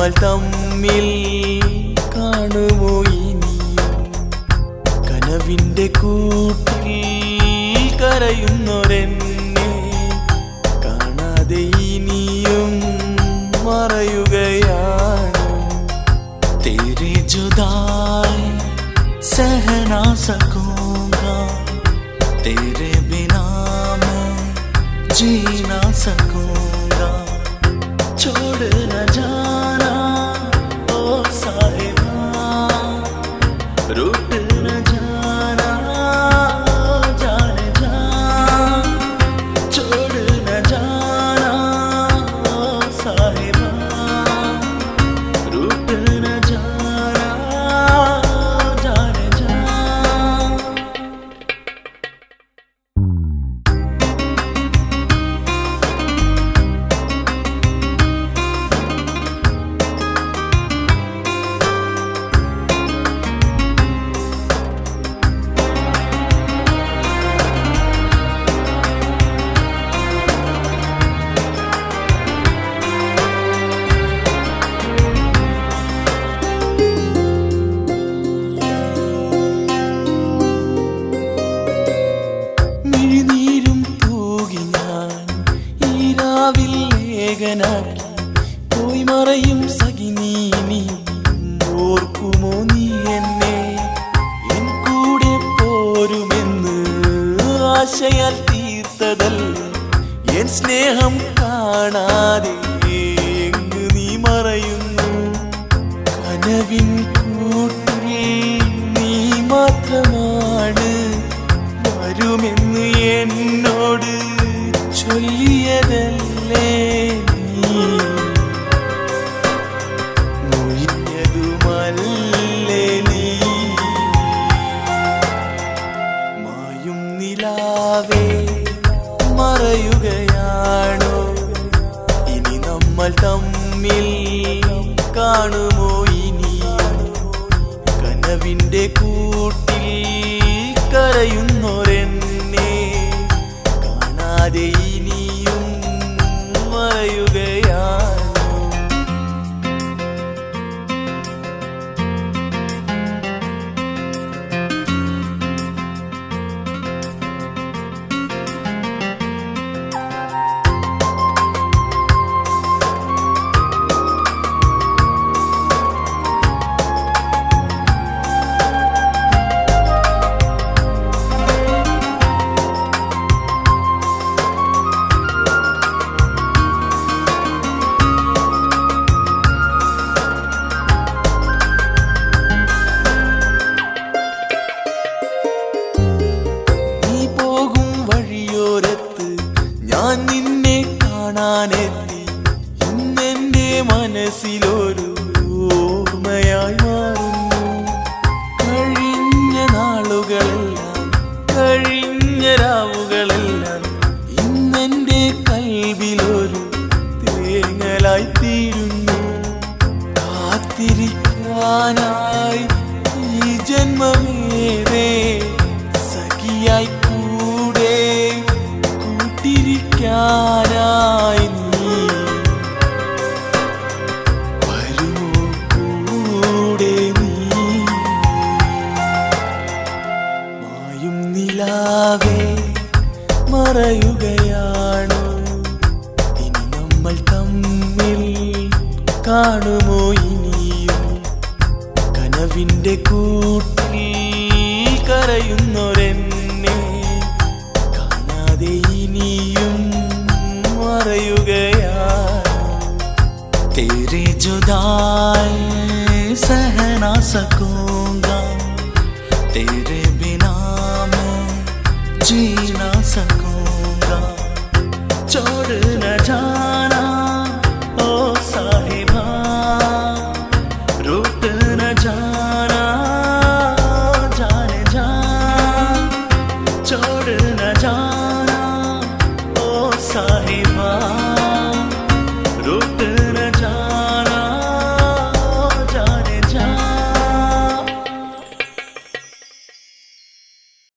നമ്മൾ തമ്മിൽ കാണുമോ ഇനിയും കനവിൻ്റെ കൂട്ടിൽ കരയുന്നൊരെന്നെ കാണാതെ ഇനിയും മറയുകയാണ്. तेरे जुदाई सह ना सकूंगा, तेरे बिना मैं जी ना सकूंगा. छोड़ न जाना ओ साहिबा, रूठ न जाना ओ जाने जा. छोड़ न जाना ओ साहिबा, रूठ न जाना ओ जाने जा. ാക്കി പോയി മറയും സഖിനീ ഓർക്കുമോ നീ എന്നെ എൻ കൂടെ പോരുമെന്ന് ആശയാൽ തീർത്തതല്ലേ എൻ സ്നേഹം കാണാതെ എങ്ങ് നീ മറയുന്നു. കനവിൻ കൂട്ടിൽ നീ മാത്രമാണ് വരുമെന്ന് എന്നോട് ചൊല്ലിയതല്ലേ നീ, മൊഴിഞ്ഞതുമല്ലേ നീ. മായും നിലാവേ മറയുകയാണോ ഇനി നമ്മൾ തമ്മിൽ കാണുമോ ഇനിയും കനവിൻ്റെ കൂട്ടിൽ കരയുന്നൊരെന്നെ കാണാതെ ഇനിയും മറയുകയാണോ. ഞാൻ നിന്നെ കാണാനെത്തി ഇന്നെൻ്റെ മനസ്സിലൊരു ഓർമ്മയായി മാറുന്നു. കഴിഞ്ഞ നാളുകളെല്ലാം കഴിഞ്ഞ രാവുകളെല്ലാം ഇന്നെൻ്റെ കൽവിലൊരു തേങ്ങലായി തീരുന്നു. കാത്തിരിക്കാനായി ഈ ജന്മമേറെ സഖിയായി കൂടെ ായി നീ വരുമോ കൂടെ നീ. മായും നിലാവേ മറയുകയാണോ ഇനി നമ്മൾ തമ്മിൽ കാണുമോ ഇനിയും കനവിൻ്റെ കൂട്ടിൽ കരയുന്നൊരെന്നെ കാണാതെ ഇനിയും മറയുകയാണോ. तेरे जुदाई सह ना सकूंगा, तेरे बिना मैं जी ना सकूंगा.